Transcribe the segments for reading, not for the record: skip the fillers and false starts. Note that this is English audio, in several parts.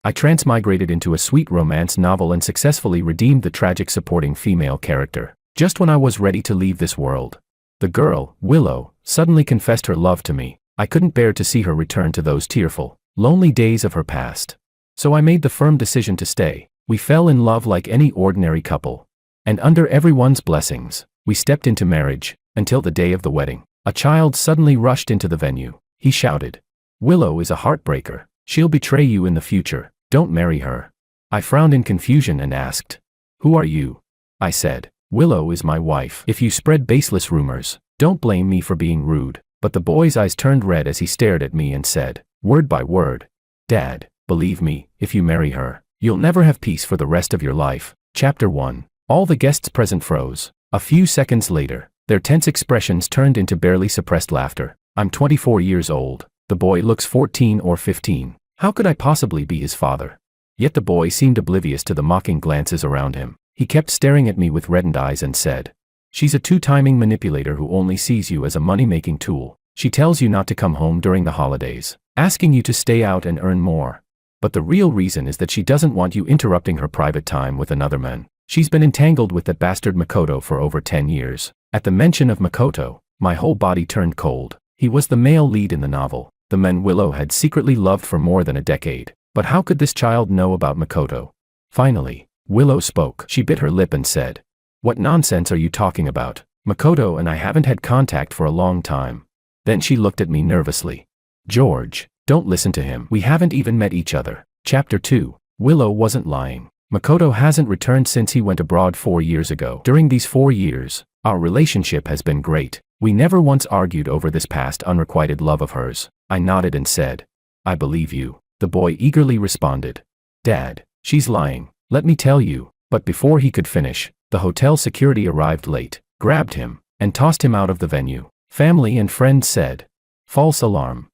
I transmigrated into a sweet romance novel and successfully redeemed the tragic supporting female character. Just when I was ready to leave this world, the girl, Willow, suddenly confessed her love to me. I couldn't bear to see her return to those tearful, lonely days of her past. So I made the firm decision to stay. We fell in love like any ordinary couple. And under everyone's blessings, we stepped into marriage, until the day of the wedding. A child suddenly rushed into the venue. He shouted, "Willow is a heartbreaker. She'll betray you in the future. Don't marry her." I frowned in confusion and asked, "Who are you?" I said, "Willow is my wife. If you spread baseless rumors, don't blame me for being rude." But the boy's eyes turned red as he stared at me and said, word by word, "Dad, believe me, if you marry her, you'll never have peace for the rest of your life." Chapter 1. All the guests present froze. A few seconds later, their tense expressions turned into barely suppressed laughter. I'm 24 years old. The boy looks 14 or 15. How could I possibly be his father? Yet the boy seemed oblivious to the mocking glances around him. He kept staring at me with reddened eyes and said, "She's a two-timing manipulator who only sees you as a money-making tool. She tells you not to come home during the holidays, asking you to stay out and earn more. But the real reason is that she doesn't want you interrupting her private time with another man. She's been entangled with that bastard Makoto for over 10 years. At the mention of Makoto, my whole body turned cold. He was the male lead in the novel, the man Willow had secretly loved for more than a decade. But how could this child know about Makoto? Finally, Willow spoke. She bit her lip and said, "What nonsense are you talking about? Makoto and I haven't had contact for a long time." Then she looked at me nervously. "George, don't listen to him. We haven't even met each other." Chapter 2. Willow wasn't lying. Makoto hasn't returned since he went abroad 4 years ago. During these 4 years, our relationship has been great. We never once argued over this past unrequited love of hers. I nodded and said, "I believe you." The boy eagerly responded, "Dad, she's lying, let me tell you." But before he could finish, the hotel security arrived late, grabbed him, and tossed him out of the venue. Family and friends said, false alarm,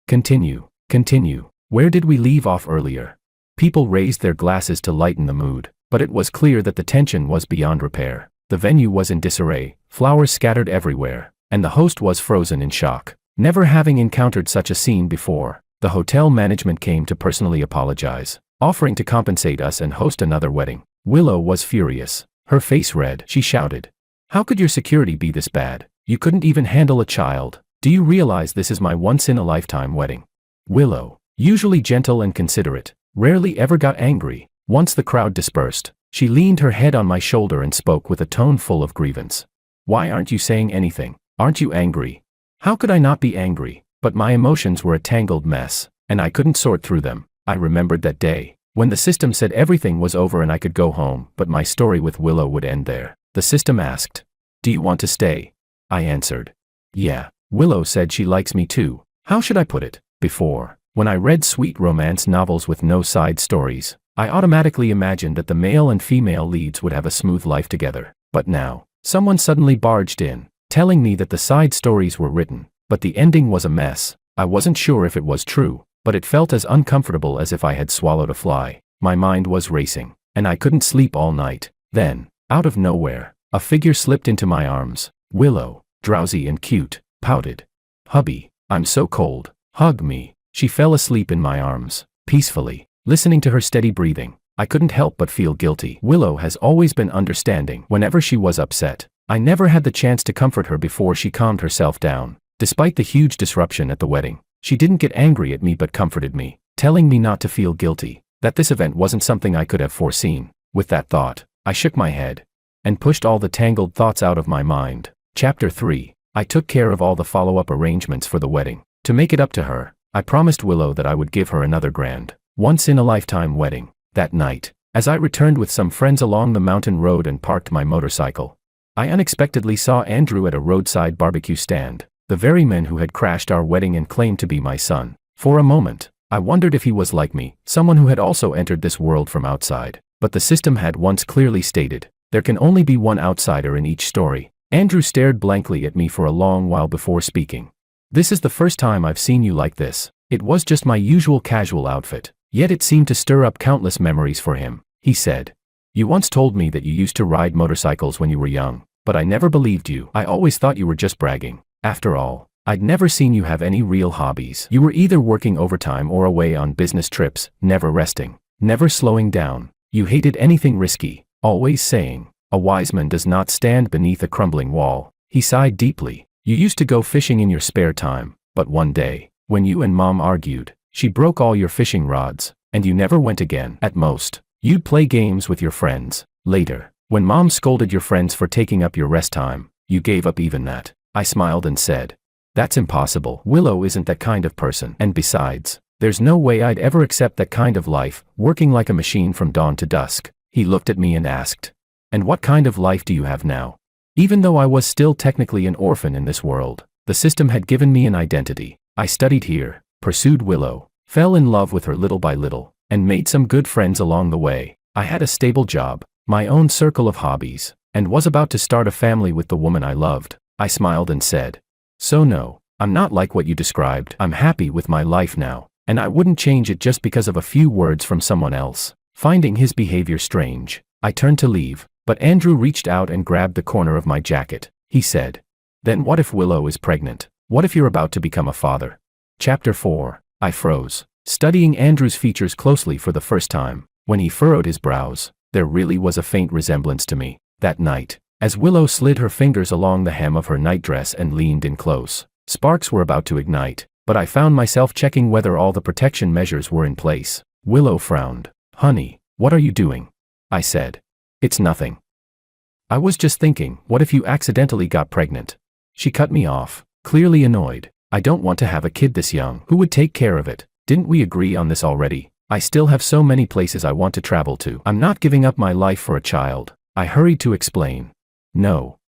continue, continue. Where did we leave off earlier?" People raised their glasses to lighten the mood, but it was clear that the tension was beyond repair. The venue was in disarray, flowers scattered everywhere, and the host was frozen in shock. Never having encountered such a scene before, the hotel management came to personally apologize, offering to compensate us and host another wedding. Willow was furious. Her face red. She shouted, "How could your security be this bad? You couldn't even handle a child. Do you realize this is my once-in-a-lifetime wedding?" Willow, usually gentle and considerate, rarely ever got angry. Once the crowd dispersed, she leaned her head on my shoulder and spoke with a tone full of grievance. "Why aren't you saying anything? Aren't you angry?" How could I not be angry? But my emotions were a tangled mess, and I couldn't sort through them. I remembered that day, when the system said everything was over and I could go home, but my story with Willow would end there. The system asked, "Do you want to stay?" I answered, "Yeah." Willow said she likes me too. How should I put it? Before, when I read sweet romance novels with no side stories, I automatically imagined that the male and female leads would have a smooth life together. But now, someone suddenly barged in, telling me that the side stories were written, but the ending was a mess. I wasn't sure if it was true, but it felt as uncomfortable as if I had swallowed a fly. My mind was racing, and I couldn't sleep all night. Then, out of nowhere, a figure slipped into my arms. Willow, drowsy and cute, pouted, "Hubby, I'm so cold. Hug me." She fell asleep in my arms, peacefully. Listening to her steady breathing, I couldn't help but feel guilty. Willow has always been understanding whenever she was upset. I never had the chance to comfort her before she calmed herself down. Despite the huge disruption at the wedding, she didn't get angry at me but comforted me, telling me not to feel guilty, that this event wasn't something I could have foreseen. With that thought, I shook my head and pushed all the tangled thoughts out of my mind. Chapter 3. I took care of all the follow-up arrangements for the wedding. To make it up to her, I promised Willow that I would give her another grand, once-in-a-lifetime wedding. That night, as I returned with some friends along the mountain road and parked my motorcycle, I unexpectedly saw Andrew at a roadside barbecue stand, the very man who had crashed our wedding and claimed to be my son. For a moment, I wondered if he was like me, someone who had also entered this world from outside. But the system had once clearly stated, there can only be one outsider in each story. Andrew stared blankly at me for a long while before speaking. "This is the first time I've seen you like this." It was just my usual casual outfit, yet it seemed to stir up countless memories for him. He said, "You once told me that you used to ride motorcycles when you were young, but I never believed you. I always thought you were just bragging. After all, I'd never seen you have any real hobbies. You were either working overtime or away on business trips, never resting, never slowing down. You hated anything risky, always saying, "A wise man does not stand beneath a crumbling wall." He sighed deeply. You used to go fishing in your spare time, but one day, when you and Mom argued, she broke all your fishing rods, and you never went again. At most, you'd play games with your friends. Later, when Mom scolded your friends for taking up your rest time, you gave up even that. I smiled and said, "That's impossible. Willow isn't that kind of person. And besides, there's no way I'd ever accept that kind of life, working like a machine from dawn to dusk." He looked at me and asked, "And what kind of life do you have now?" Even though I was still technically an orphan in this world, the system had given me an identity. I studied here, pursued Willow, fell in love with her little by little, and made some good friends along the way. I had a stable job, my own circle of hobbies, and was about to start a family with the woman I loved. I smiled and said, "So no, I'm not like what you described. I'm happy with my life now, and I wouldn't change it just because of a few words from someone else." Finding his behavior strange, I turned to leave, but Andrew reached out and grabbed the corner of my jacket. He said, "Then what if Willow is pregnant? What if you're about to become a father?" Chapter 4. I froze, studying Andrew's features closely for the first time. When he furrowed his brows, there really was a faint resemblance to me. That night, as Willow slid her fingers along the hem of her nightdress and leaned in close, sparks were about to ignite, but I found myself checking whether all the protection measures were in place. Willow frowned. "Honey, what are you doing?" I said. "It's nothing. I was just thinking, what if you accidentally got pregnant?" She cut me off, clearly annoyed. "I don't want to have a kid this young. Who would take care of it? Didn't we agree on this already? I still have so many places I want to travel to. I'm not giving up my life for a child." I hurried to explain. No,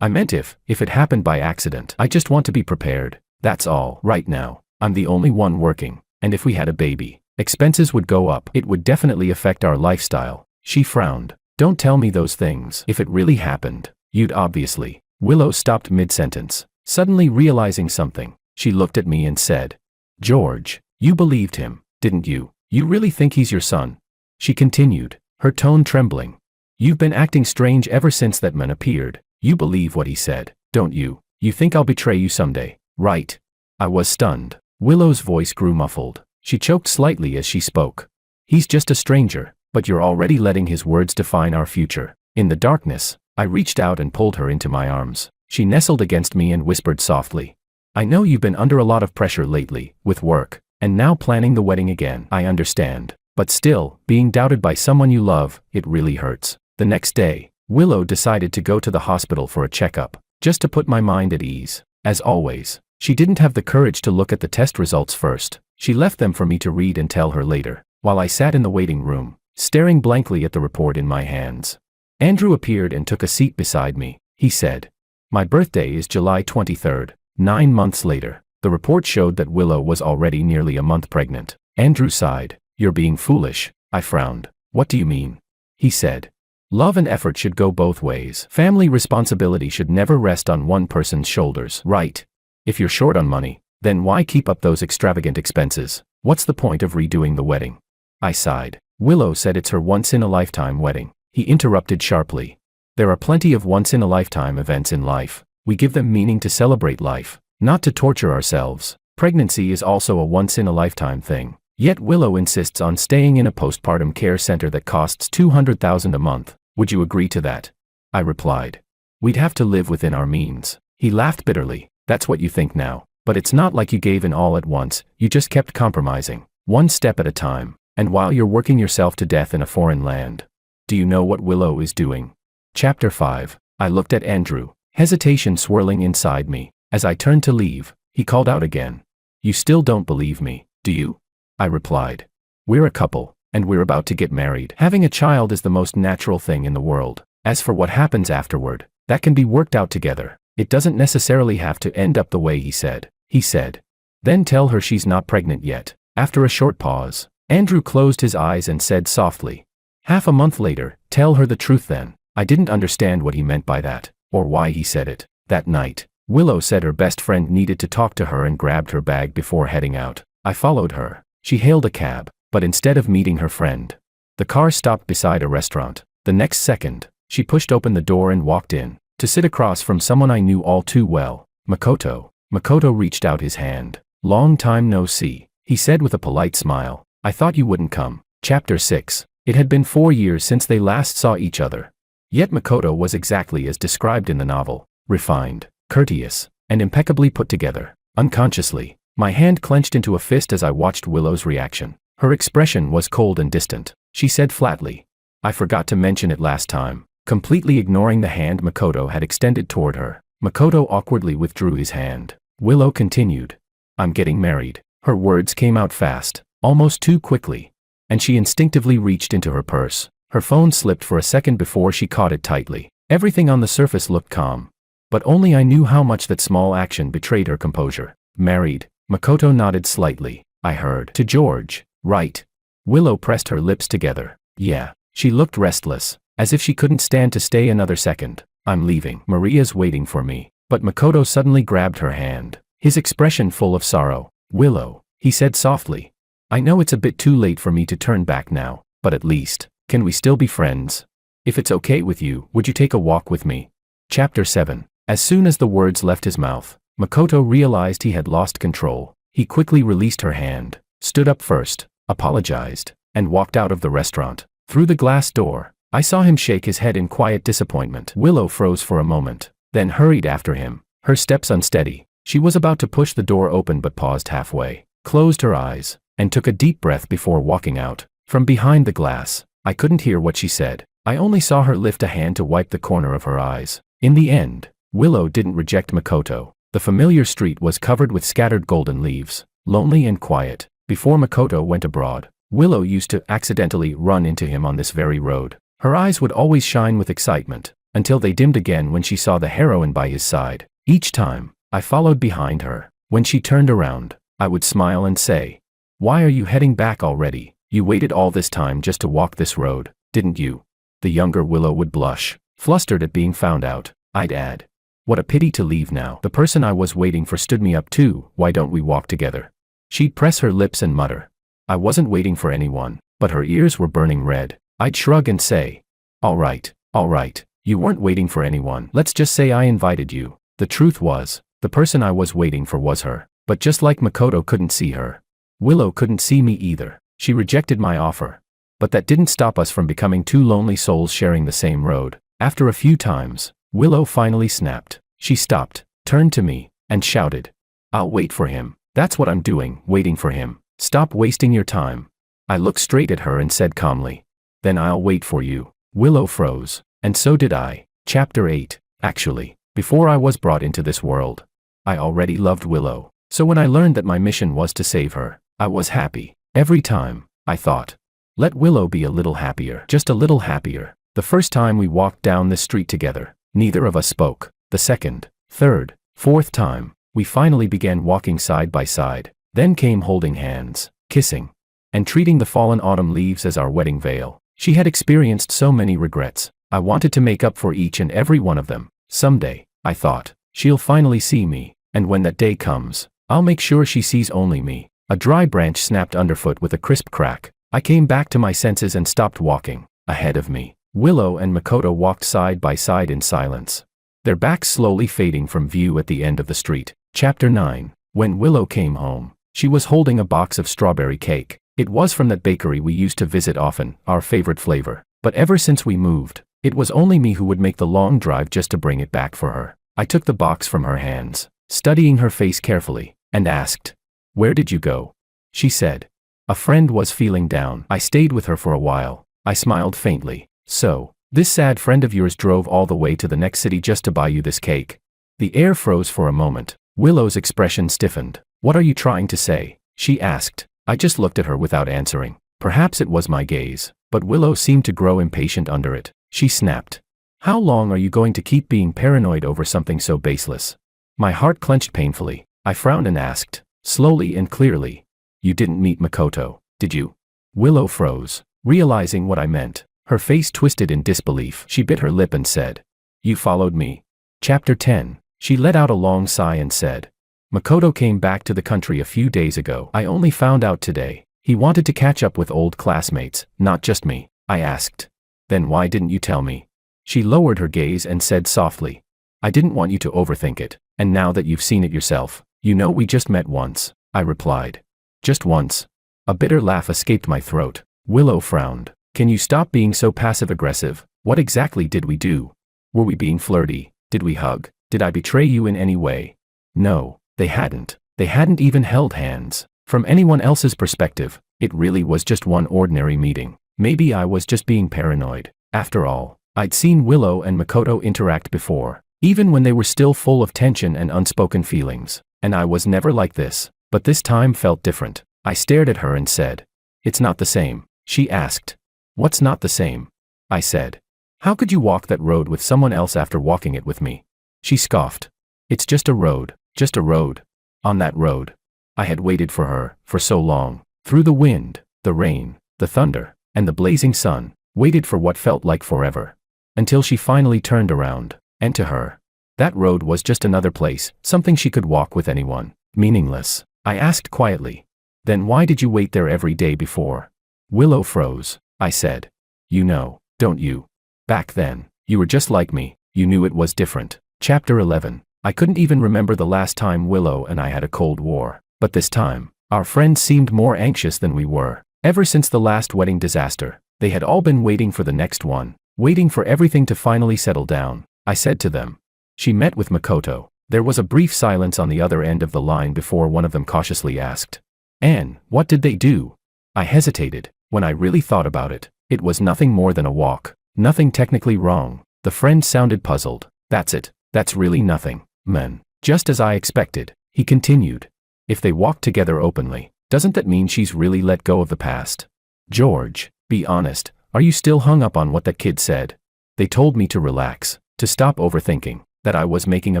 I meant if it happened by accident. I just want to be prepared. That's all. Right now, I'm the only one working, and if we had a baby, expenses would go up. It would definitely affect our lifestyle." She frowned. "Don't tell me those things. If it really happened, you'd obviously." Willow stopped mid-sentence, suddenly realizing something. She looked at me and said, "George, you believed him, didn't you? You really think he's your son?" She continued, her tone trembling. "You've been acting strange ever since that man appeared. You believe what he said, don't you? You think I'll betray you someday, right?" I was stunned. Willow's voice grew muffled. She choked slightly as she spoke. "He's just a stranger, but you're already letting his words define our future." In the darkness, I reached out and pulled her into my arms. She nestled against me and whispered softly, "I know you've been under a lot of pressure lately, with work, and now planning the wedding again. I understand. But still, being doubted by someone you love, it really hurts." The next day, Willow decided to go to the hospital for a checkup, just to put my mind at ease. As always, she didn't have the courage to look at the test results first. She left them for me to read and tell her later, while I sat in the waiting room, staring blankly at the report in my hands. Andrew appeared and took a seat beside me. He said, "My birthday is July 23rd, 9 months later." The report showed that Willow was already nearly a month pregnant. Andrew sighed. "You're being foolish." I frowned. "What do you mean?" He said, "Love and effort should go both ways. Family responsibility should never rest on one person's shoulders, right? If you're short on money, then why keep up those extravagant expenses? What's the point of redoing the wedding?" I sighed. Willow said it's her once-in-a-lifetime wedding. He interrupted sharply. "There are plenty of once-in-a-lifetime events in life. We give them meaning to celebrate life, not to torture ourselves. Pregnancy is also a once-in-a-lifetime thing. Yet Willow insists on staying in a postpartum care center that costs $200,000 a month. Would you agree to that?" I replied. "We'd have to live within our means." He laughed bitterly. "That's what you think now. But it's not like you gave in all at once. You just kept compromising, one step at a time. And while you're working yourself to death in a foreign land. Do you know what Willow is doing?" Chapter 5. I looked at Andrew, hesitation swirling inside me. As I turned to leave, he called out again. "You still don't believe me, do you?" I replied. "We're a couple, and we're about to get married. Having a child is the most natural thing in the world. As for what happens afterward, that can be worked out together. It doesn't necessarily have to end up the way he said." He said, "Then tell her she's not pregnant yet." After a short pause, Andrew closed his eyes and said softly, "Half a month later, tell her the truth then." I didn't understand what he meant by that, or why he said it. That night, Willow said her best friend needed to talk to her and grabbed her bag before heading out. I followed her. She hailed a cab, but instead of meeting her friend, the car stopped beside a restaurant. The next second, she pushed open the door and walked in, to sit across from someone I knew all too well, Makoto. Makoto reached out his hand. "Long time no see," he said with a polite smile. "I thought you wouldn't come." Chapter 6. It had been 4 years since they last saw each other. Yet Makoto was exactly as described in the novel, refined, courteous, and impeccably put together. Unconsciously, my hand clenched into a fist as I watched Willow's reaction. Her expression was cold and distant. She said flatly, "I forgot to mention it last time," completely ignoring the hand Makoto had extended toward her. Makoto awkwardly withdrew his hand. Willow continued, "I'm getting married." Her words came out fast, almost too quickly, and she instinctively reached into her purse. Her phone slipped for a second before she caught it tightly. Everything on the surface looked calm, but only I knew how much that small action betrayed her composure. "Married?" Makoto nodded slightly. "I heard. To George, right?" Willow pressed her lips together. "Yeah." She looked restless, as if she couldn't stand to stay another second. "I'm leaving. Maria's waiting for me." But Makoto suddenly grabbed her hand, his expression full of sorrow. "Willow," he said softly, "I know it's a bit too late for me to turn back now, but at least, can we still be friends? If it's okay with you, would you take a walk with me?" Chapter 7. As soon as the words left his mouth, Makoto realized he had lost control. He quickly released her hand, stood up first, apologized, and walked out of the restaurant. Through the glass door, I saw him shake his head in quiet disappointment. Willow froze for a moment, then hurried after him, her steps unsteady. She was about to push the door open but paused halfway, closed her eyes, and took a deep breath before walking out. From behind the glass, I couldn't hear what she said. I only saw her lift a hand to wipe the corner of her eyes. In the end, Willow didn't reject Makoto. The familiar street was covered with scattered golden leaves, lonely and quiet. Before Makoto went abroad, Willow used to accidentally run into him on this very road. Her eyes would always shine with excitement, until they dimmed again when she saw the heroine by his side. Each time, I followed behind her. When she turned around, I would smile and say, "Why are you heading back already? You waited all this time just to walk this road, didn't you?" The younger Willow would blush, flustered at being found out. I'd add, "What a pity to leave now. The person I was waiting for stood me up too. Why don't we walk together?" She'd press her lips and mutter, "I wasn't waiting for anyone," but her ears were burning red. I'd shrug and say, all right. You weren't waiting for anyone. Let's just say I invited you." The truth was, the person I was waiting for was her. But just like Makoto couldn't see her, Willow couldn't see me either. She rejected my offer. But that didn't stop us from becoming two lonely souls sharing the same road. After a few times, Willow finally snapped. She stopped, turned to me, and shouted, "I'll wait for him." "That's what I'm doing, waiting for him. Stop wasting your time." I looked straight at her and said calmly, "Then I'll wait for you." Willow froze, and so did I. Chapter 8. Actually, before I was brought into this world, I already loved Willow. So when I learned that my mission was to save her, I was happy. Every time, I thought, let Willow be a little happier, just a little happier. The first time we walked down the street together, neither of us spoke. The second, third, fourth time, we finally began walking side by side. Then came holding hands, kissing, and treating the fallen autumn leaves as our wedding veil. She had experienced so many regrets. I wanted to make up for each and every one of them. Someday, I thought, she'll finally see me, and when that day comes, I'll make sure she sees only me. A dry branch snapped underfoot with a crisp crack. I came back to my senses and stopped walking. Ahead of me, Willow and Makoto walked side by side in silence, their backs slowly fading from view at the end of the street. Chapter 9. When Willow came home, she was holding a box of strawberry cake. It was from that bakery we used to visit often, our favorite flavor. But ever since we moved, it was only me who would make the long drive just to bring it back for her. I took the box from her hands, studying her face carefully, and asked, "Where did you go?" She said, "A friend was feeling down. I stayed with her for a while." I smiled faintly. "So, this sad friend of yours drove all the way to the next city just to buy you this cake?" The air froze for a moment. Willow's expression stiffened. "What are you trying to say?" she asked. I just looked at her without answering. Perhaps it was my gaze, but Willow seemed to grow impatient under it. She snapped, "How long are you going to keep being paranoid over something so baseless?" My heart clenched painfully. I frowned and asked, slowly and clearly, "You didn't meet Makoto, did you?" Willow froze, realizing what I meant. Her face twisted in disbelief. She bit her lip and said, "You followed me." Chapter 10. She let out a long sigh and said, "Makoto came back to the country a few days ago. I only found out today. He wanted to catch up with old classmates, not just me." I asked, "Then why didn't you tell me?" She lowered her gaze and said softly, I didn't want you to overthink it, and now that you've seen it yourself, you know we just met once, I replied. Just once. A bitter laugh escaped my throat. Willow frowned. Can you stop being so passive-aggressive? What exactly did we do? Were we being flirty? Did we hug? Did I betray you in any way? No, they hadn't. They hadn't even held hands. From anyone else's perspective, it really was just one ordinary meeting. Maybe I was just being paranoid. After all, I'd seen Willow and Makoto interact before, even when they were still full of tension and unspoken feelings, and I was never like this, but this time felt different. I stared at her and said, "It's not the same," she asked. "What's not the same?" I said. "How could you walk that road with someone else after walking it with me?" She scoffed. "It's just a road, just a road." On that road, I had waited for her, for so long, through the wind, the rain, the thunder, and the blazing sun, waited for what felt like forever. Until she finally turned around, and to her, that road was just another place, something she could walk with anyone. Meaningless. I asked quietly. "Then why did you wait there every day before?" Willow froze. I said. "You know, don't you? Back then, you were just like me, you knew it was different." Chapter 11. I couldn't even remember the last time Willow and I had a Cold War, but this time, our friends seemed more anxious than we were. Ever since the last wedding disaster, they had all been waiting for the next one, waiting for everything to finally settle down. I said to them. She met with Makoto. There was a brief silence on the other end of the line before one of them cautiously asked, "Anne, what did they do?" I hesitated. When I really thought about it, it was nothing more than a walk. Nothing technically wrong. The friend sounded puzzled. "That's it. That's really nothing, man." Just as I expected, he continued. "If they walked together openly, doesn't that mean she's really let go of the past?" "George, be honest, are you still hung up on what that kid said?" "They told me to relax, to stop overthinking, that I was making a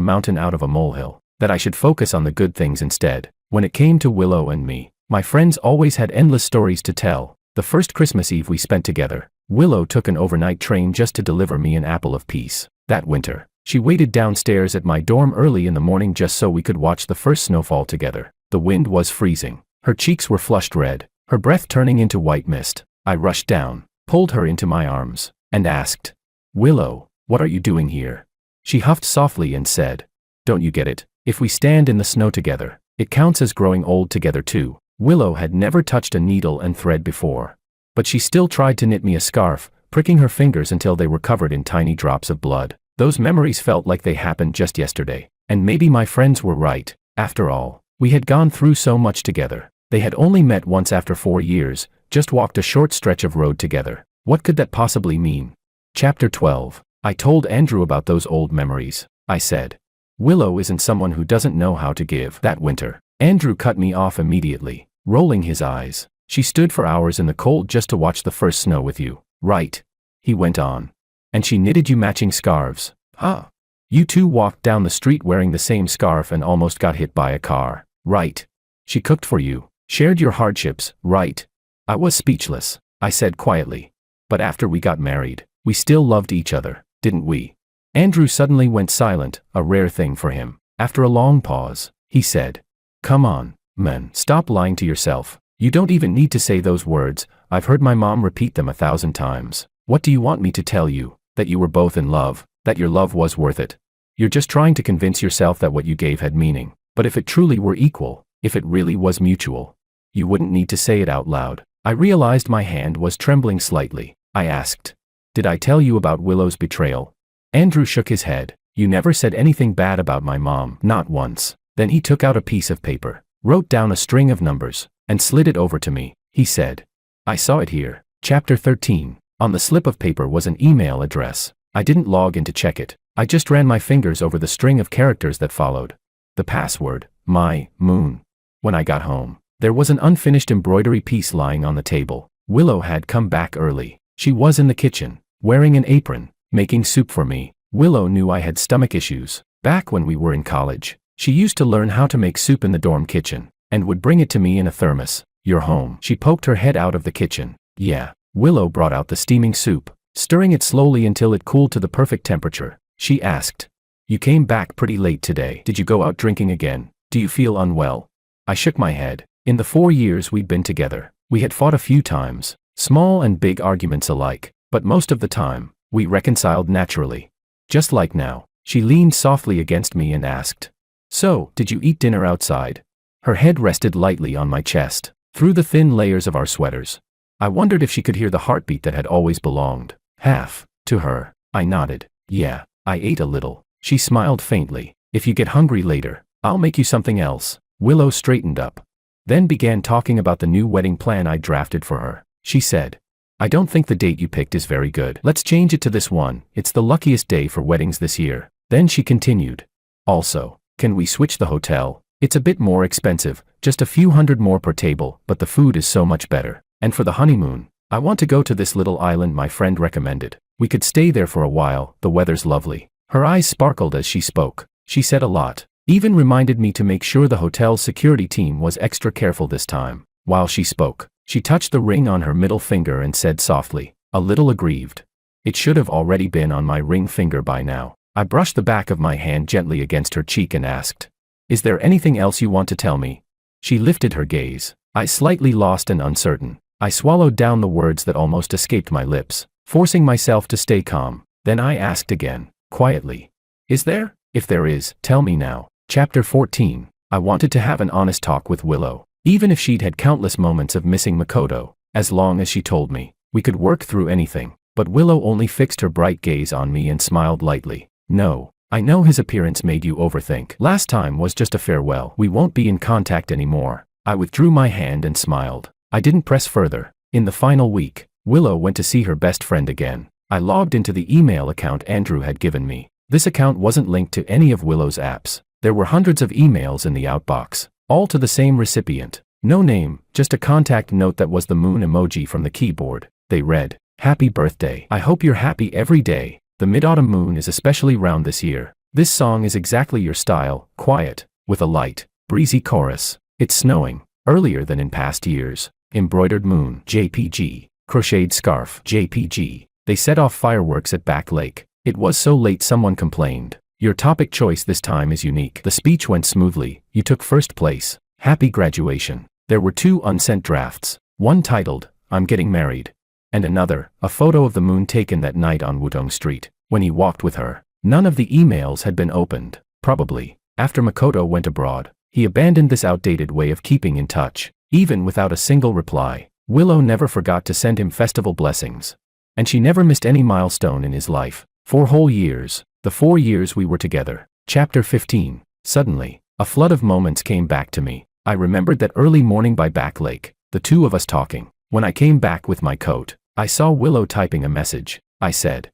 mountain out of a molehill, that I should focus on the good things instead." When it came to Willow and me, my friends always had endless stories to tell. The first Christmas Eve we spent together, Willow took an overnight train just to deliver me an apple of peace. That winter, she waited downstairs at my dorm early in the morning just so we could watch the first snowfall together. The wind was freezing. Her cheeks were flushed red, her breath turning into white mist. I rushed down, pulled her into my arms, and asked, "Willow, what are you doing here?" She huffed softly and said, "Don't you get it? If we stand in the snow together, it counts as growing old together too." Willow had never touched a needle and thread before. But she still tried to knit me a scarf, pricking her fingers until they were covered in tiny drops of blood. Those memories felt like they happened just yesterday. And maybe my friends were right. After all, we had gone through so much together. They had only met once after 4 years, just walked a short stretch of road together. What could that possibly mean? Chapter 12. I told Andrew about those old memories. I said, "Willow isn't someone who doesn't know how to give." That winter, Andrew cut me off immediately, rolling his eyes. "She stood for hours in the cold just to watch the first snow with you, right?" He went on. "And she knitted you matching scarves, huh? You two walked down the street wearing the same scarf and almost got hit by a car, right? She cooked for you, shared your hardships, right?" I was speechless. I said quietly, "But after we got married, we still loved each other, didn't we?" Andrew suddenly went silent, a rare thing for him. After a long pause, he said, "Come on, man, stop lying to yourself. You don't even need to say those words. I've heard my mom repeat them 1,000 times. What do you want me to tell you? That you were both in love, that your love was worth it? You're just trying to convince yourself that what you gave had meaning. But if it truly were equal, if it really was mutual, you wouldn't need to say it out loud." I realized my hand was trembling slightly. I asked, "Did I tell you about Willow's betrayal?" Andrew shook his head. "You never said anything bad about my mom, not once." Then he took out a piece of paper, wrote down a string of numbers, and slid it over to me. He said, "I saw it here." Chapter 13. On the slip of paper was an email address. I didn't log in to check it. I just ran my fingers over the string of characters that followed. The password, my moon. When I got home, there was an unfinished embroidery piece lying on the table. Willow had come back early. She was in the kitchen, wearing an apron, making soup for me. Willow knew I had stomach issues. Back when we were in college, she used to learn how to make soup in the dorm kitchen, and would bring it to me in a thermos. "You're home." She poked her head out of the kitchen. "Yeah." Willow brought out the steaming soup, stirring it slowly until it cooled to the perfect temperature. She asked, "You came back pretty late today. Did you go out drinking again? Do you feel unwell?" I shook my head. In the 4 years we'd been together, we had fought a few times, small and big arguments alike, but most of the time, we reconciled naturally. Just like now. She leaned softly against me and asked, "So, did you eat dinner outside?" Her head rested lightly on my chest, through the thin layers of our sweaters. I wondered if she could hear the heartbeat that had always belonged, half, to her. I nodded. "Yeah, I ate a little." She smiled faintly. "If you get hungry later, I'll make you something else." Willow straightened up, then began talking about the new wedding plan I drafted for her. She said, "I don't think the date you picked is very good. Let's change it to this one. It's the luckiest day for weddings this year." Then she continued, "Also, can we switch the hotel? It's a bit more expensive, just a few hundred more per table, but the food is so much better. And for the honeymoon, I want to go to this little island my friend recommended. We could stay there for a while, the weather's lovely." Her eyes sparkled as she spoke. She said a lot, even reminded me to make sure the hotel's security team was extra careful this time. While she spoke, she touched the ring on her middle finger and said softly, a little aggrieved, "It should have already been on my ring finger by now." I brushed the back of my hand gently against her cheek and asked, "Is there anything else you want to tell me?" She lifted her gaze. I slightly lost and uncertain. I swallowed down the words that almost escaped my lips, forcing myself to stay calm. Then I asked again, quietly, "Is there? If there is, tell me now." Chapter 14. I wanted to have an honest talk with Willow. Even if she'd had countless moments of missing Makoto, as long as she told me, we could work through anything. But Willow only fixed her bright gaze on me and smiled lightly. "No, I know his appearance made you overthink. Last time was just a farewell. We won't be in contact anymore." I withdrew my hand and smiled. I didn't press further. In the final week, Willow went to see her best friend again. I logged into the email account Andrew had given me. This account wasn't linked to any of Willow's apps. There were hundreds of emails in the outbox, all to the same recipient. No name, just a contact note that was the moon emoji from the keyboard. They read, "Happy birthday. I hope you're happy every day. The mid-autumn moon is especially round this year. This song is exactly your style, quiet, with a light, breezy chorus. It's snowing, earlier than in past years. Embroidered moon, JPG. Crocheted scarf, JPG. They set off fireworks at Back Lake. It was so late someone complained. Your topic choice this time is unique." The speech went smoothly. "You took first place. Happy graduation." There were 2 unsent drafts, one titled, "I'm Getting Married," and another, a photo of the moon taken that night on Wutong Street, when he walked with her. None of the emails had been opened. Probably, after Makoto went abroad, he abandoned this outdated way of keeping in touch. Even without a single reply, Willow never forgot to send him festival blessings. And she never missed any milestone in his life. 4 whole years, the 4 years we were together. Chapter 15. Suddenly, a flood of moments came back to me. I remembered that early morning by Back Lake, the 2 of us talking. When I came back with my coat, I saw Willow typing a message. I said,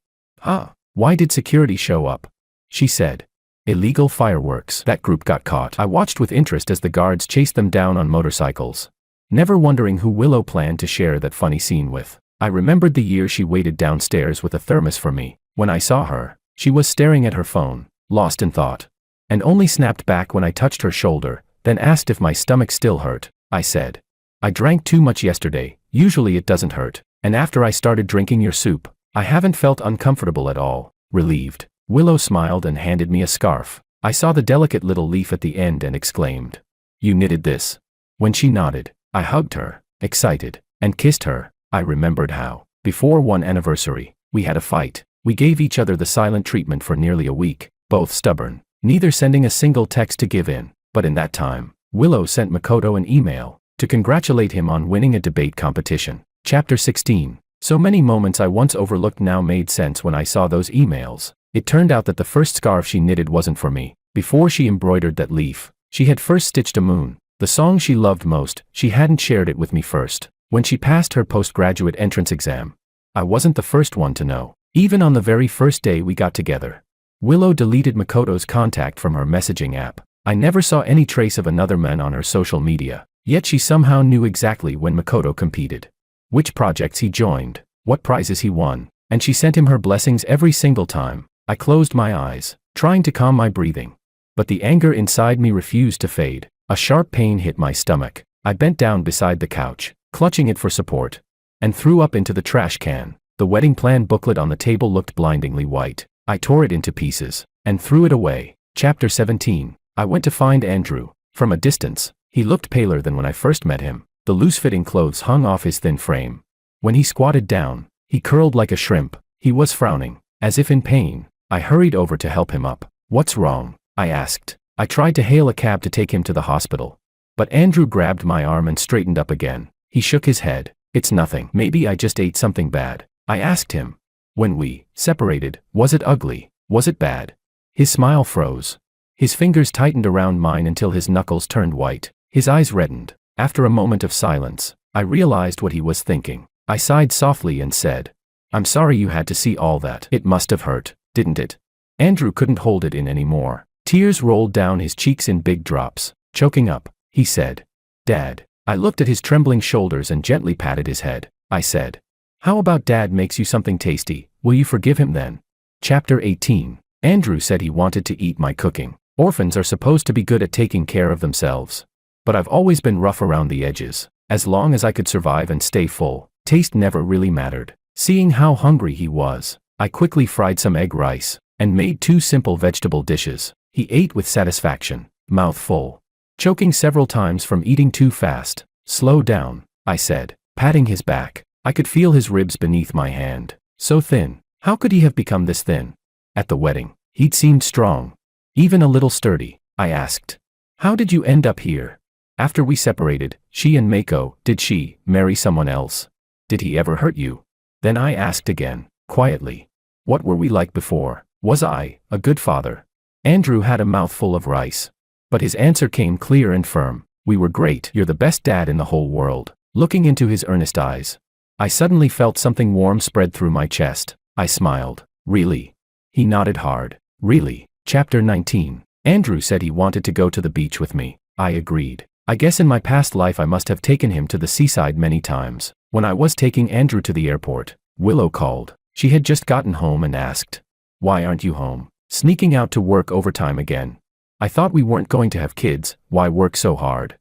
"Why did security show up?" She said, "Illegal fireworks. That group got caught." I watched with interest as the guards chased them down on motorcycles, never wondering who Willow planned to share that funny scene with. I remembered the year she waited downstairs with a thermos for me. When I saw her, she was staring at her phone, lost in thought, and only snapped back when I touched her shoulder, then asked if my stomach still hurt. I said, "I drank too much yesterday. Usually it doesn't hurt. And after I started drinking your soup, I haven't felt uncomfortable at all." Relieved, Willow smiled and handed me a scarf. I saw the delicate little leaf at the end and exclaimed, "You knitted this?" When she nodded, I hugged her, excited, and kissed her. I remembered how, before one anniversary, we had a fight. We gave each other the silent treatment for nearly a week, both stubborn, neither sending a single text to give in. But in that time, Willow sent Makoto an email to congratulate him on winning a debate competition. Chapter 16. So many moments I once overlooked now made sense when I saw those emails. It turned out that the first scarf she knitted wasn't for me. Before she embroidered that leaf, she had first stitched a moon, the song she loved most. She hadn't shared it with me first. When she passed her postgraduate entrance exam, I wasn't the first one to know. Even on the very first day we got together, Willow deleted Makoto's contact from her messaging app. I never saw any trace of another man on her social media, yet she somehow knew exactly when Makoto competed, which projects he joined, what prizes he won, and she sent him her blessings every single time. I closed my eyes, trying to calm my breathing, but the anger inside me refused to fade. A sharp pain hit my stomach. I bent down beside the couch, clutching it for support, and threw up into the trash can. The wedding plan booklet on the table looked blindingly white. I tore it into pieces and threw it away. Chapter 17. I went to find Andrew. From a distance, he looked paler than when I first met him. The loose-fitting clothes hung off his thin frame. When he squatted down, he curled like a shrimp. He was frowning, as if in pain, I hurried over to help him up. "What's wrong?" I asked. I tried to hail a cab to take him to the hospital. But Andrew grabbed my arm and straightened up again. He shook his head. "It's nothing. Maybe I just ate something bad." I asked him. "When we separated, was it ugly? Was it bad?" His smile froze. His fingers tightened around mine until his knuckles turned white. His eyes reddened. After a moment of silence, I realized what he was thinking. I sighed softly and said, "I'm sorry you had to see all that. It must have hurt, didn't it?" Andrew couldn't hold it in anymore. Tears rolled down his cheeks in big drops. Choking up, he said, "Dad." I looked at his trembling shoulders and gently patted his head. I said, "How about Dad makes you something tasty? Will you forgive him then?" Chapter 18. Andrew said he wanted to eat my cooking. Orphans are supposed to be good at taking care of themselves. But I've always been rough around the edges. As long as I could survive and stay full, taste never really mattered. Seeing how hungry he was, I quickly fried some egg rice and made 2 simple vegetable dishes. He ate with satisfaction, mouth full, choking several times from eating too fast. "Slow down," I said, patting his back. I could feel his ribs beneath my hand. So thin. How could he have become this thin? At the wedding, he'd seemed strong, even a little sturdy. I asked, "How did you end up here?" "After we separated, she and Mako, did she marry someone else? Did he ever hurt you?" Then I asked again, quietly, "What were we like before? Was I a good father?" Andrew had a mouthful of rice. But his answer came clear and firm. "We were great. You're the best dad in the whole world." Looking into his earnest eyes, I suddenly felt something warm spread through my chest. I smiled. "Really?" He nodded hard. "Really?" Chapter 19. Andrew said he wanted to go to the beach with me. I agreed. I guess in my past life I must have taken him to the seaside many times. When I was taking Andrew to the airport, Willow called. She had just gotten home and asked, "Why aren't you home?" "Sneaking out to work overtime again." "I thought we weren't going to have kids. Why work so hard?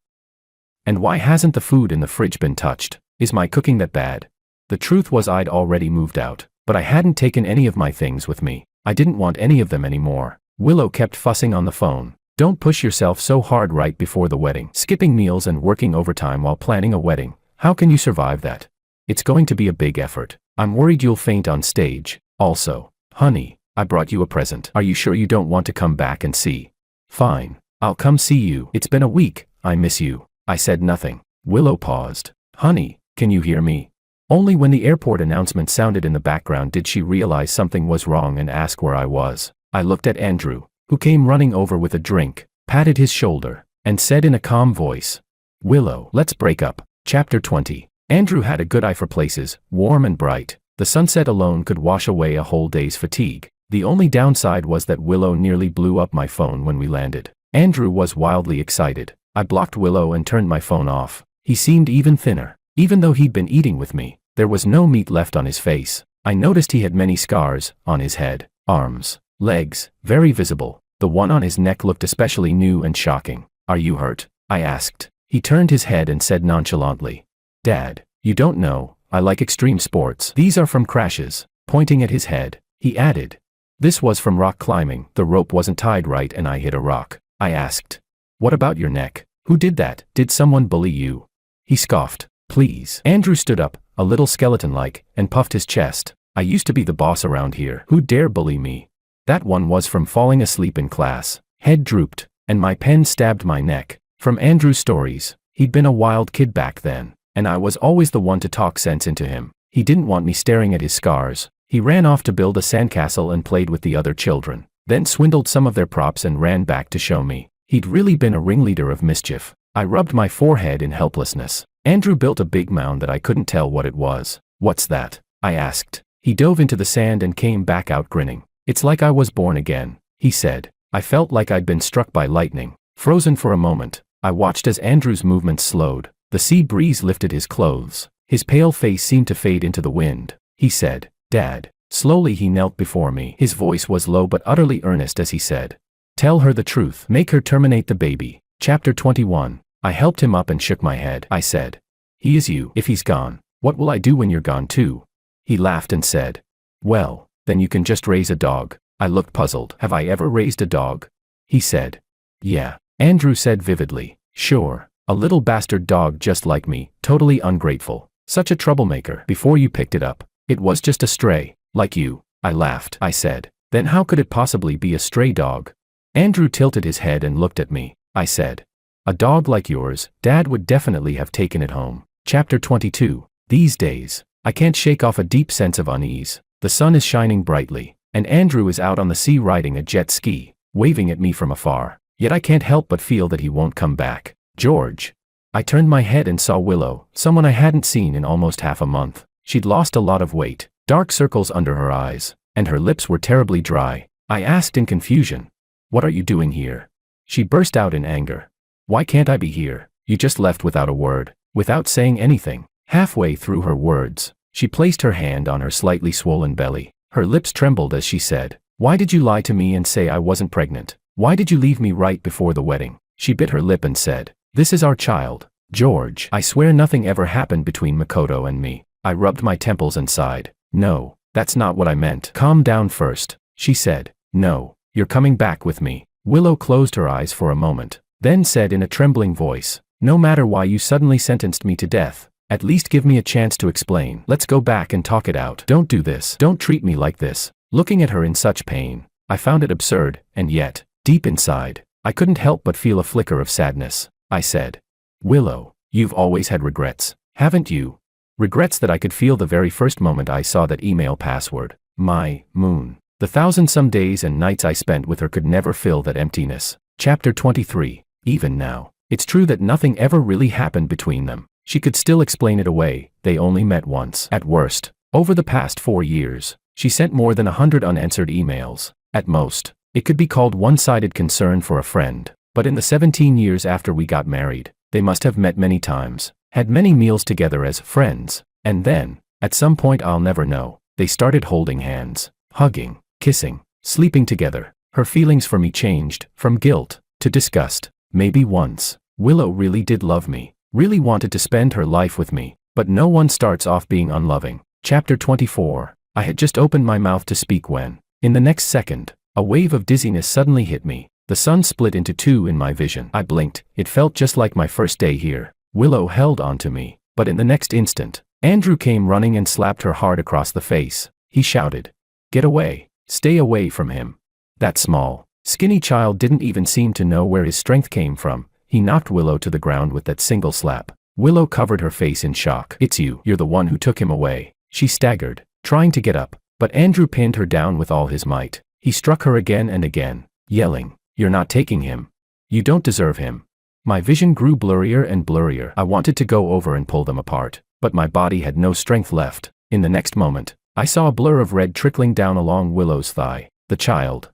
And why hasn't the food in the fridge been touched? Is my cooking that bad?" The truth was I'd already moved out, but I hadn't taken any of my things with me. I didn't want any of them anymore. Willow kept fussing on the phone. "Don't push yourself so hard right before the wedding. Skipping meals and working overtime while planning a wedding. How can you survive that? It's going to be a big effort. I'm worried you'll faint on stage. Also, honey, I brought you a present. Are you sure you don't want to come back and see?" "Fine. I'll come see you. It's been a week. I miss you." I said nothing. Willow paused. "Honey, can you hear me?" Only when the airport announcement sounded in the background did she realize something was wrong and ask where I was. I looked at Andrew, who came running over with a drink, patted his shoulder, and said in a calm voice, "Willow, let's break up." Chapter 20. Andrew had a good eye for places, warm and bright. The sunset alone could wash away a whole day's fatigue. The only downside was that Willow nearly blew up my phone when we landed. Andrew was wildly excited. I blocked Willow and turned my phone off. He seemed even thinner. Even though he'd been eating with me, there was no meat left on his face. I noticed he had many scars, on his head, arms, legs, very visible. The one on his neck looked especially new and shocking. "Are you hurt?" I asked. He turned his head and said nonchalantly, "Dad, you don't know, I like extreme sports. These are from crashes." Pointing at his head, he added, "This was from rock climbing. The rope wasn't tied right and I hit a rock." I asked, "What about your neck? Who did that? Did someone bully you?" He scoffed. "Please." Andrew stood up, a little skeleton-like, and puffed his chest. "I used to be the boss around here. Who dare bully me?" That one was from falling asleep in class. Head drooped, and my pen stabbed my neck. From Andrew's stories, he'd been a wild kid back then, and I was always the one to talk sense into him. He didn't want me staring at his scars. He ran off to build a sandcastle and played with the other children, then swindled some of their props and ran back to show me. He'd really been a ringleader of mischief. I rubbed my forehead in helplessness. Andrew built a big mound that I couldn't tell what it was. "What's that?" I asked. He dove into the sand and came back out grinning. "It's like I was born again," he said. I felt like I'd been struck by lightning. Frozen for a moment, I watched as Andrew's movements slowed. The sea breeze lifted his clothes. His pale face seemed to fade into the wind. He said, "Dad." Slowly he knelt before me. His voice was low but utterly earnest as he said, "Tell her the truth. Make her terminate the baby." Chapter 21. I helped him up and shook my head. I said, "He is you. If he's gone, what will I do when you're gone too?" He laughed and said, "Well, then you can just raise a dog." I looked puzzled. "Have I ever raised a dog?" He said, "Yeah." Andrew said vividly, "Sure. A little bastard dog just like me, totally ungrateful. Such a troublemaker. Before you picked it up, it was just a stray, like you." I laughed. I said, Then how could it possibly be a stray dog? Andrew tilted his head and looked at me. I said, "A dog like yours, Dad would definitely have taken it home." Chapter 22. These days, I can't shake off a deep sense of unease. The sun is shining brightly, and Andrew is out on the sea riding a jet ski, waving at me from afar. Yet I can't help but feel that he won't come back. George. I turned my head and saw Willow, someone I hadn't seen in almost half a month. She'd lost a lot of weight, dark circles under her eyes, and her lips were terribly dry. I asked in confusion, "What are you doing here?" She burst out in anger. "Why can't I be here? You just left without a word, without saying anything." Halfway through her words, she placed her hand on her slightly swollen belly. Her lips trembled as she said, "Why did you lie to me and say I wasn't pregnant? Why did you leave me right before the wedding?" She bit her lip and said, "This is our child, George. I swear nothing ever happened between Makoto and me." I rubbed my temples and sighed. "No, that's not what I meant." "Calm down first," she said. "No, you're coming back with me." Willow closed her eyes for a moment, then said in a trembling voice, "No matter why you suddenly sentenced me to death, at least give me a chance to explain. Let's go back and talk it out. Don't do this. Don't treat me like this." Looking at her in such pain, I found it absurd, and yet, deep inside, I couldn't help but feel a flicker of sadness. I said, "Willow, you've always had regrets, haven't you? Regrets that I could feel the very first moment I saw that email password. My moon. The thousand-some days and nights I spent with her could never fill that emptiness." Chapter 23. Even now, it's true that nothing ever really happened between them. She could still explain it away. They only met once. At worst, over the past 4 years, she sent more than 100 unanswered emails. At most, it could be called one-sided concern for a friend. But in the 17 years after we got married, they must have met many times, had many meals together as friends, and then, at some point I'll never know, they started holding hands, hugging, kissing, sleeping together. Her feelings for me changed, from guilt to disgust. Maybe once, Willow really did love me, really wanted to spend her life with me, but no one starts off being unloving. Chapter 24. I had just opened my mouth to speak when, in the next second, a wave of dizziness suddenly hit me. The sun split into two in my vision. I blinked. It felt just like my first day here. Willow held onto me, but in the next instant, Andrew came running and slapped her hard across the face. He shouted, "Get away. Stay away from him." That small, skinny child didn't even seem to know where his strength came from. He knocked Willow to the ground with that single slap. Willow covered her face in shock. "It's you. You're the one who took him away." She staggered, trying to get up, but Andrew pinned her down with all his might. He struck her again and again, yelling, "You're not taking him. You don't deserve him." My vision grew blurrier and blurrier. I wanted to go over and pull them apart, but my body had no strength left. In the next moment, I saw a blur of red trickling down along Willow's thigh. The child.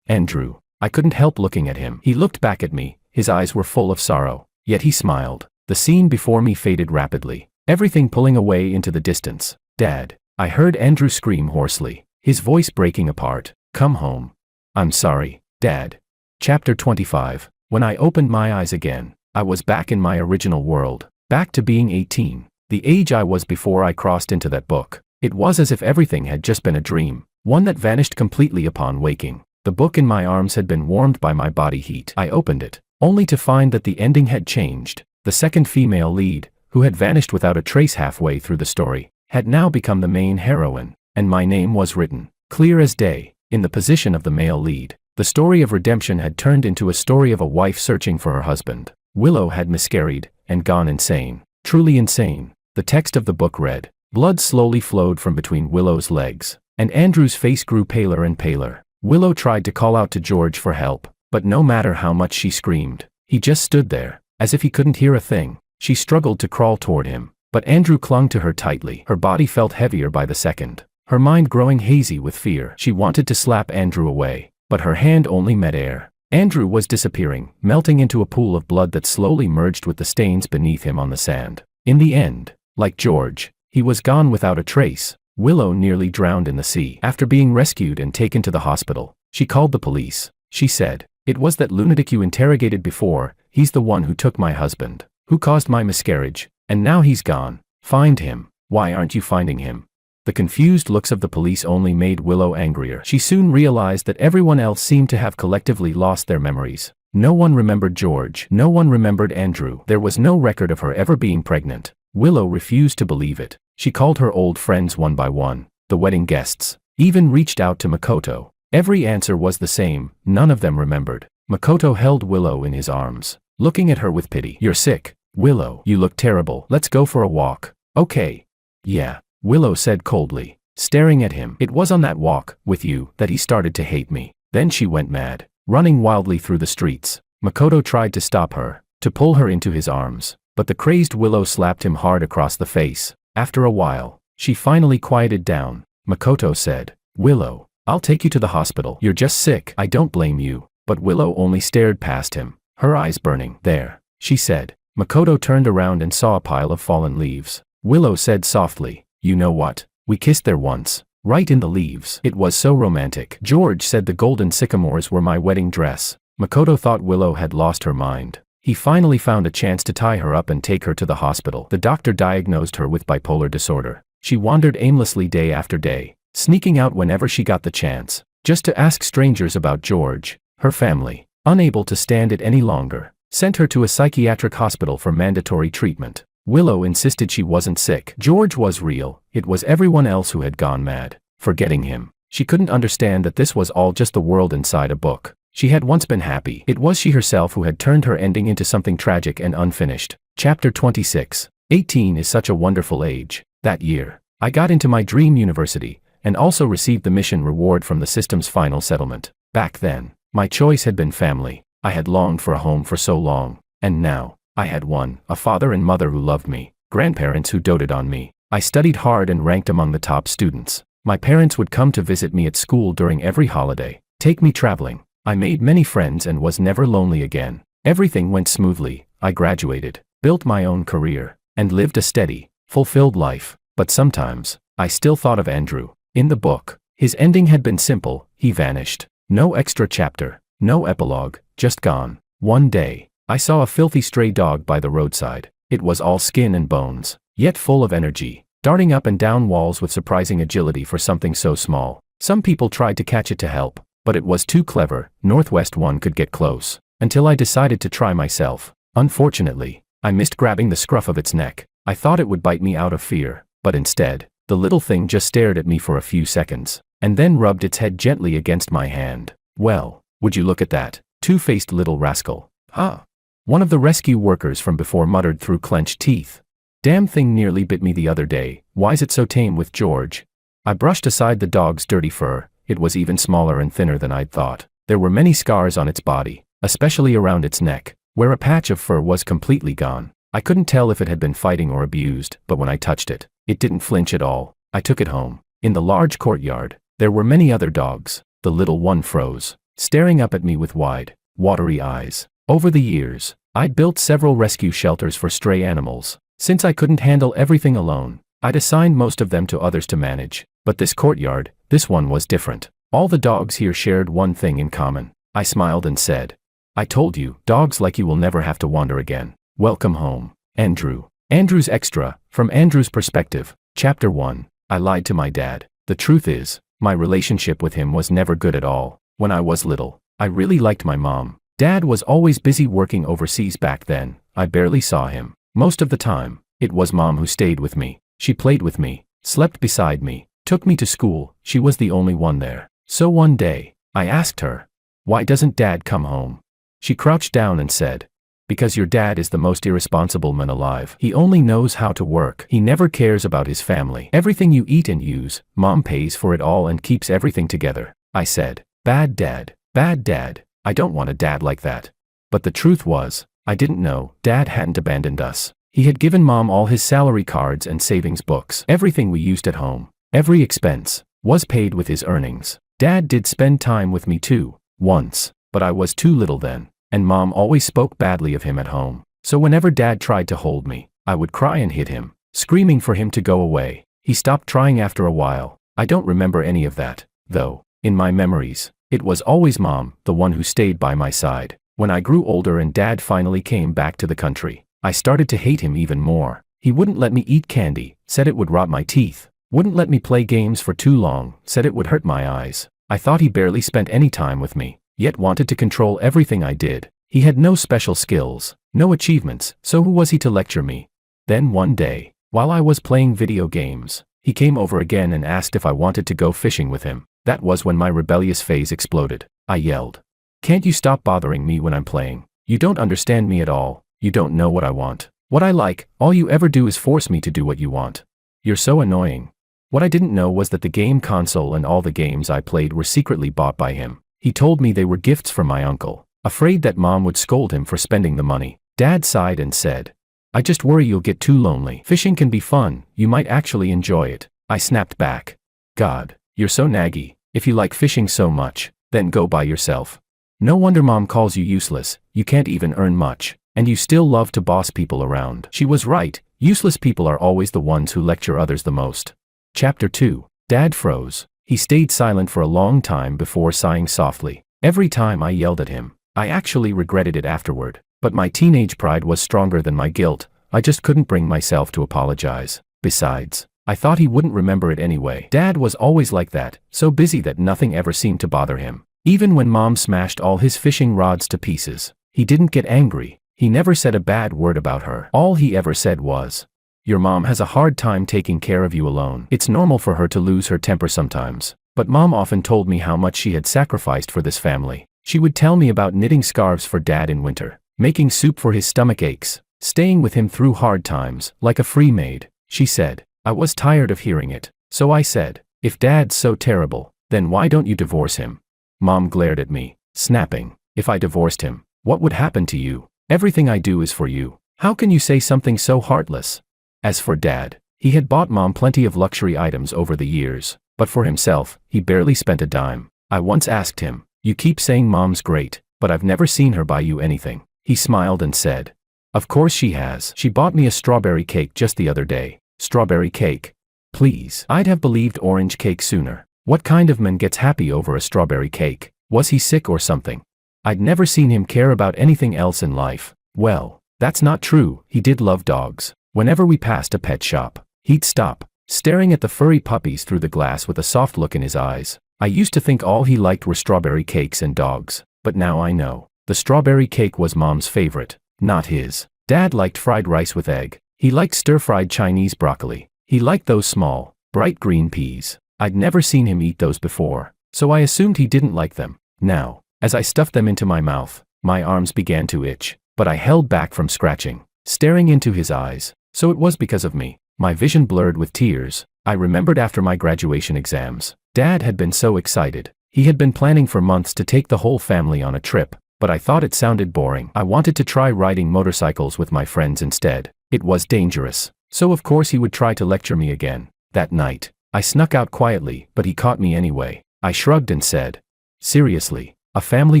Andrew. I couldn't help looking at him. He looked back at me, his eyes were full of sorrow, yet he smiled. The scene before me faded rapidly, everything pulling away into the distance. "Dad." I heard Andrew scream hoarsely, his voice breaking apart. "Come home." "I'm sorry, Dad." Chapter 25. When I opened my eyes again, I was back in my original world, back to being 18, the age I was before I crossed into that book. It was as if everything had just been a dream, one that vanished completely upon waking. The book in my arms had been warmed by my body heat. I opened it, only to find that the ending had changed. The second female lead, who had vanished without a trace halfway through the story, had now become the main heroine, and my name was written, clear as day, in the position of the male lead. The story of redemption had turned into a story of a wife searching for her husband. Willow had miscarried, and gone insane. Truly insane. The text of the book read. Blood slowly flowed from between Willow's legs, and Andrew's face grew paler and paler. Willow tried to call out to George for help, but no matter how much she screamed, he just stood there, as if he couldn't hear a thing. She struggled to crawl toward him, but Andrew clung to her tightly. Her body felt heavier by the second, her mind growing hazy with fear. She wanted to slap Andrew away, but her hand only met air. Andrew was disappearing, melting into a pool of blood that slowly merged with the stains beneath him on the sand. In the end, like George, he was gone without a trace. Willow nearly drowned in the sea. After being rescued and taken to the hospital, she called the police. She said, "It was that lunatic you interrogated before. He's the one who took my husband, who caused my miscarriage, and now he's gone. Find him." "Why aren't you finding him?" The confused looks of the police only made Willow angrier. She soon realized that everyone else seemed to have collectively lost their memories. No one remembered George. No one remembered Andrew. There was no record of her ever being pregnant. Willow refused to believe it. She called her old friends one by one, the wedding guests, even reached out to Makoto, Every answer was the same, none of them remembered. Makoto held Willow in his arms, looking at her with pity. "You're sick, Willow. You look terrible. Let's go for a walk." "Okay." "Yeah," Willow said coldly, staring at him. "It was on that walk, with you, that he started to hate me." Then she went mad, running wildly through the streets. Makoto tried to stop her, to pull her into his arms, but the crazed Willow slapped him hard across the face. After a while, she finally quieted down. Makoto said, "Willow, I'll take you to the hospital. You're just sick. I don't blame you." But Willow only stared past him, her eyes burning. "There," she said. Makoto turned around and saw a pile of fallen leaves. Willow said softly, "You know what? We kissed there once, right in the leaves. It was so romantic." George said the golden sycamores were my wedding dress. Makoto thought Willow had lost her mind. He finally found a chance to tie her up and take her to the hospital. The doctor diagnosed her with bipolar disorder. She wandered aimlessly day after day, sneaking out whenever she got the chance, just to ask strangers about George. Her family, unable to stand it any longer, sent her to a psychiatric hospital for mandatory treatment. Willow insisted she wasn't sick. George was real. It was everyone else who had gone mad, forgetting him. She couldn't understand that this was all just the world inside a book. She had once been happy. It was she herself who had turned her ending into something tragic and unfinished. Chapter 26. 18 is such a wonderful age. That year, I got into my dream university, and also received the mission reward from the system's final settlement. Back then, my choice had been family. I had longed for a home for so long, and now, I had one, a father and mother who loved me, grandparents who doted on me. I studied hard and ranked among the top students. My parents would come to visit me at school during every holiday, take me traveling. I made many friends and was never lonely again. Everything went smoothly. I graduated, built my own career, and lived a steady, fulfilled life. But sometimes, I still thought of Andrew. In the book, his ending had been simple. He vanished. No extra chapter, no epilogue, just gone. One day, I saw a filthy stray dog by the roadside. It was all skin and bones, yet full of energy, darting up and down walls with surprising agility for something so small. Some people tried to catch it to help, but it was too clever. Northwest one could get close, until I decided to try myself. Unfortunately, I missed grabbing the scruff of its neck. I thought it would bite me out of fear, but instead, the little thing just stared at me for a few seconds, and then rubbed its head gently against my hand. "Well, would you look at that two-faced little rascal, huh?" One of the rescue workers from before muttered through clenched teeth. "Damn thing nearly bit me the other day. Why's it so tame with George?" I brushed aside the dog's dirty fur. It was even smaller and thinner than I'd thought. There were many scars on its body, especially around its neck, where a patch of fur was completely gone. I couldn't tell if it had been fighting or abused, but when I touched it, it didn't flinch at all. I took it home. In the large courtyard, there were many other dogs. The little one froze, staring up at me with wide, watery eyes. Over the years, I'd built several rescue shelters for stray animals. Since I couldn't handle everything alone, I'd assigned most of them to others to manage. But this courtyard, this one was different. All the dogs here shared one thing in common. I smiled and said, "I told you, dogs like you will never have to wander again. Welcome home, Andrew." Andrew's extra, from Andrew's perspective. Chapter 1. I lied to my dad. The truth is, my relationship with him was never good at all. When I was little, I really liked my mom. Dad was always busy working overseas back then. I barely saw him. Most of the time, it was Mom who stayed with me. She played with me, slept beside me, took me to school. She was the only one there. So one day, I asked her, "Why doesn't Dad come home?" She crouched down and said, "Because your dad is the most irresponsible man alive. He only knows how to work. He never cares about his family. Everything you eat and use, Mom pays for it all and keeps everything together." I said, "Bad dad, bad dad. I don't want a dad like that." But the truth was, I didn't know. Dad hadn't abandoned us. He had given Mom all his salary cards and savings books. Everything we used at home, every expense, was paid with his earnings. Dad did spend time with me too, once, but I was too little then, and Mom always spoke badly of him at home. So whenever Dad tried to hold me, I would cry and hit him, screaming for him to go away. He stopped trying after a while. I don't remember any of that, though. In my memories, it was always Mom, the one who stayed by my side. When I grew older and Dad finally came back to the country, I started to hate him even more. He wouldn't let me eat candy, said it would rot my teeth. Wouldn't let me play games for too long, said it would hurt my eyes. I thought he barely spent any time with me, yet wanted to control everything I did. He had no special skills, no achievements, so who was he to lecture me? Then one day, while I was playing video games, he came over again and asked if I wanted to go fishing with him. That was when my rebellious phase exploded. I yelled. Can't you stop bothering me when I'm playing? You don't understand me at all. You don't know what I want. What I like, all you ever do is force me to do what you want. You're so annoying. What I didn't know was that the game console and all the games I played were secretly bought by him. He told me they were gifts from my uncle. Afraid that Mom would scold him for spending the money, Dad sighed and said, I just worry you'll get too lonely. Fishing can be fun, you might actually enjoy it. I snapped back. God, you're so naggy. If you like fishing so much, then go by yourself. No wonder Mom calls you useless, you can't even earn much, and you still love to boss people around. She was right, useless people are always the ones who lecture others the most. Chapter 2. Dad froze. He stayed silent for a long time before sighing softly. Every time I yelled at him, I actually regretted it afterward. But my teenage pride was stronger than my guilt. I just couldn't bring myself to apologize. Besides, I thought he wouldn't remember it anyway. Dad was always like that, so busy that nothing ever seemed to bother him. Even when Mom smashed all his fishing rods to pieces, he didn't get angry. He never said a bad word about her. All he ever said was, Your mom has a hard time taking care of you alone. It's normal for her to lose her temper sometimes. But Mom often told me how much she had sacrificed for this family. She would tell me about knitting scarves for Dad in winter, making soup for his stomach aches, staying with him through hard times, like a free maid. She said. I was tired of hearing it. So I said, if Dad's so terrible, then why don't you divorce him? Mom glared at me, snapping, if I divorced him, what would happen to you? Everything I do is for you. How can you say something so heartless? As for Dad, he had bought Mom plenty of luxury items over the years, but for himself, he barely spent a dime. I once asked him, you keep saying Mom's great, but I've never seen her buy you anything. He smiled and said, of course she has. She bought me a strawberry cake just the other day. Strawberry cake? Please. I'd have believed orange cake sooner. What kind of man gets happy over a strawberry cake? Was he sick or something? I'd never seen him care about anything else in life. Well, that's not true. He did love dogs. Whenever we passed a pet shop, he'd stop, staring at the furry puppies through the glass with a soft look in his eyes. I used to think all he liked were strawberry cakes and dogs, but now I know. The strawberry cake was Mom's favorite, not his. Dad liked fried rice with egg. He liked stir-fried Chinese broccoli. He liked those small, bright green peas. I'd never seen him eat those before, so I assumed he didn't like them. Now, as I stuffed them into my mouth, my arms began to itch, but I held back from scratching, staring into his eyes. So it was because of me. My vision blurred with tears. I remembered after my graduation exams, Dad had been so excited. He had been planning for months to take the whole family on a trip, but I thought it sounded boring. I wanted to try riding motorcycles with my friends instead. It was dangerous. So of course he would try to lecture me again. That night, I snuck out quietly, but he caught me anyway. I shrugged and said, seriously, a family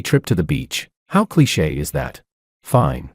trip to the beach? How cliché is that? Fine,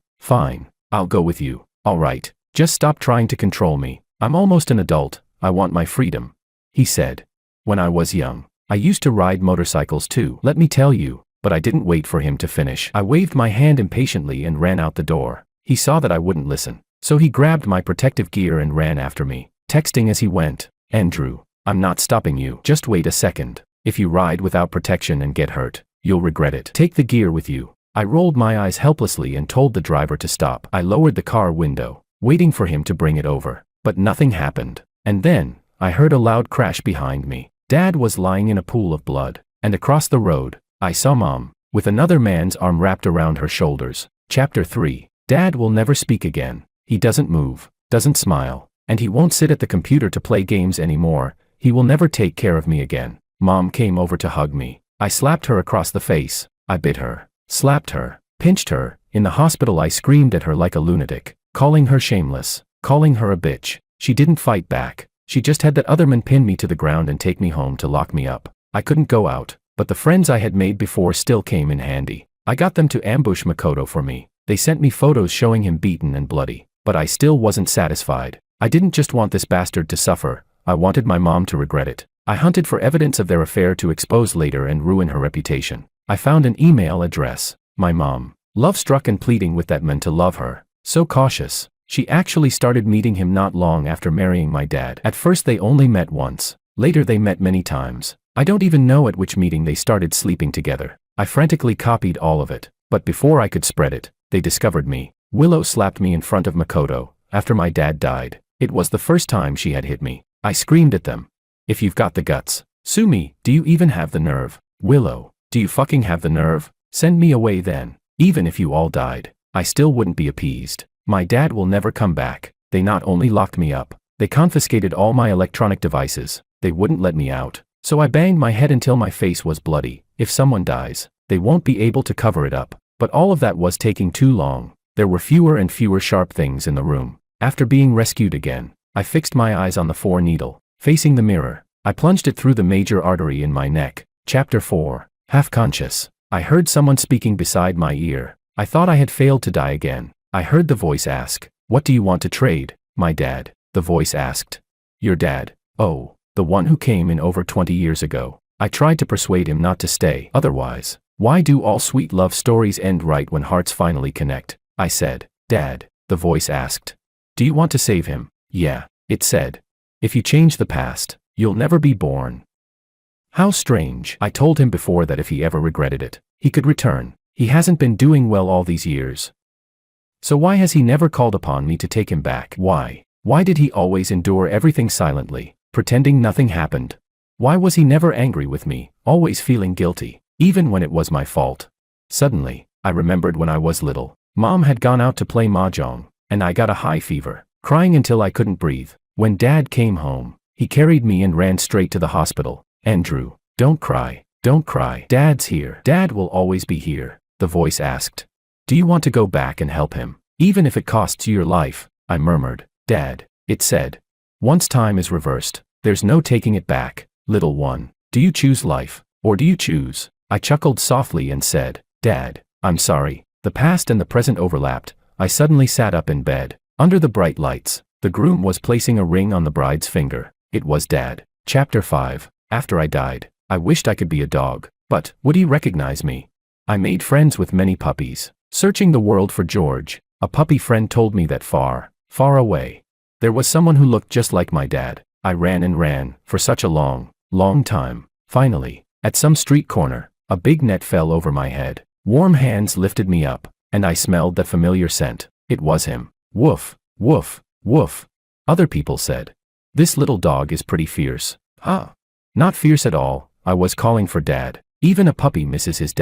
I'll go with you. All right, just stop trying to control me. I'm almost an adult, I want my freedom. He said. When I was young, I used to ride motorcycles too, let me tell you, but I didn't wait for him to finish. I waved my hand impatiently and ran out the door. He saw that I wouldn't listen, so he grabbed my protective gear and ran after me, texting as he went, Andrew, I'm not stopping you. Just wait a second. If you ride without protection and get hurt, you'll regret it. Take the gear with you. I rolled my eyes helplessly and told the driver to stop. I lowered the car window, waiting for him to bring it over, but nothing happened. And then, I heard a loud crash behind me. Dad was lying in a pool of blood, and across the road, I saw Mom, with another man's arm wrapped around her shoulders. Chapter 3. Dad will never speak again. He doesn't move, doesn't smile, and he won't sit at the computer to play games anymore. He will never take care of me again. Mom came over to hug me. I slapped her across the face. I bit her, slapped her, pinched her. In the hospital I screamed at her like a lunatic, calling her shameless, calling her a bitch. She didn't fight back. She just had that other man pin me to the ground and take me home to lock me up. I couldn't go out, but the friends I had made before still came in handy. I got them to ambush Makoto for me. They sent me photos showing him beaten and bloody, but I still wasn't satisfied. I didn't just want this bastard to suffer, I wanted my mom to regret it. I hunted for evidence of their affair to expose later and ruin her reputation. I found an email address. My mom, love-struck and pleading with that man to love her. So cautious. She actually started meeting him not long after marrying my dad. At first they only met once. Later they met many times. I don't even know at which meeting they started sleeping together. I frantically copied all of it, but before I could spread it, they discovered me. Willow slapped me in front of Makoto. After my dad died, it was the first time she had hit me. I screamed at them. If you've got the guts, Sue me, do you even have the nerve? Willow, do you fucking have the nerve? Send me away then. Even if you all died, I still wouldn't be appeased. My dad will never come back. They not only locked me up, they confiscated all my electronic devices. They wouldn't let me out. So I banged my head until my face was bloody. If someone dies, they won't be able to cover it up. But all of that was taking too long. There were fewer and fewer sharp things in the room. After being rescued again, I fixed my eyes on the 4 needle. Facing the mirror, I plunged it through the major artery in my neck. Chapter 4. Half conscious. I heard someone speaking beside my ear. I thought I had failed to die again. I heard the voice ask, "What do you want to trade?" "My dad," the voice asked. "Your dad?" "Oh, the one who came in over 20 years ago." I tried to persuade him not to stay. Otherwise, why do all sweet love stories end right when hearts finally connect? I said. "Dad," the voice asked. "Do you want to save him?" "Yeah," it said. "If you change the past, you'll never be born." How strange. I told him before that if he ever regretted it, he could return. He hasn't been doing well all these years. So why has he never called upon me to take him back? Why? Why did he always endure everything silently, pretending nothing happened? Why was he never angry with me, always feeling guilty, even when it was my fault? Suddenly, I remembered when I was little. Mom had gone out to play mahjong, and I got a high fever, crying until I couldn't breathe. When Dad came home, he carried me and ran straight to the hospital. "Andrew, don't cry, don't cry. Dad's here." "Dad will always be here," the voice asked. "Do you want to go back and help him, even if it costs you your life?" I murmured. "Dad," it said. "Once time is reversed, there's no taking it back. Little one, do you choose life, or do you choose?" I chuckled softly and said, "Dad, I'm sorry." The past and the present overlapped. I suddenly sat up in bed. Under the bright lights, the groom was placing a ring on the bride's finger. It was Dad. Chapter 5. After I died, I wished I could be a dog, but would he recognize me? I made friends with many puppies. Searching the world for George, a puppy friend told me that far, far away, there was someone who looked just like my dad. I ran and ran, for such a long, long time. Finally, at some street corner, a big net fell over my head. Warm hands lifted me up, and I smelled that familiar scent. It was him. Woof, woof, woof. Other people said, "This little dog is pretty fierce." Not fierce at all. I was calling for Dad. Even a puppy misses his dad.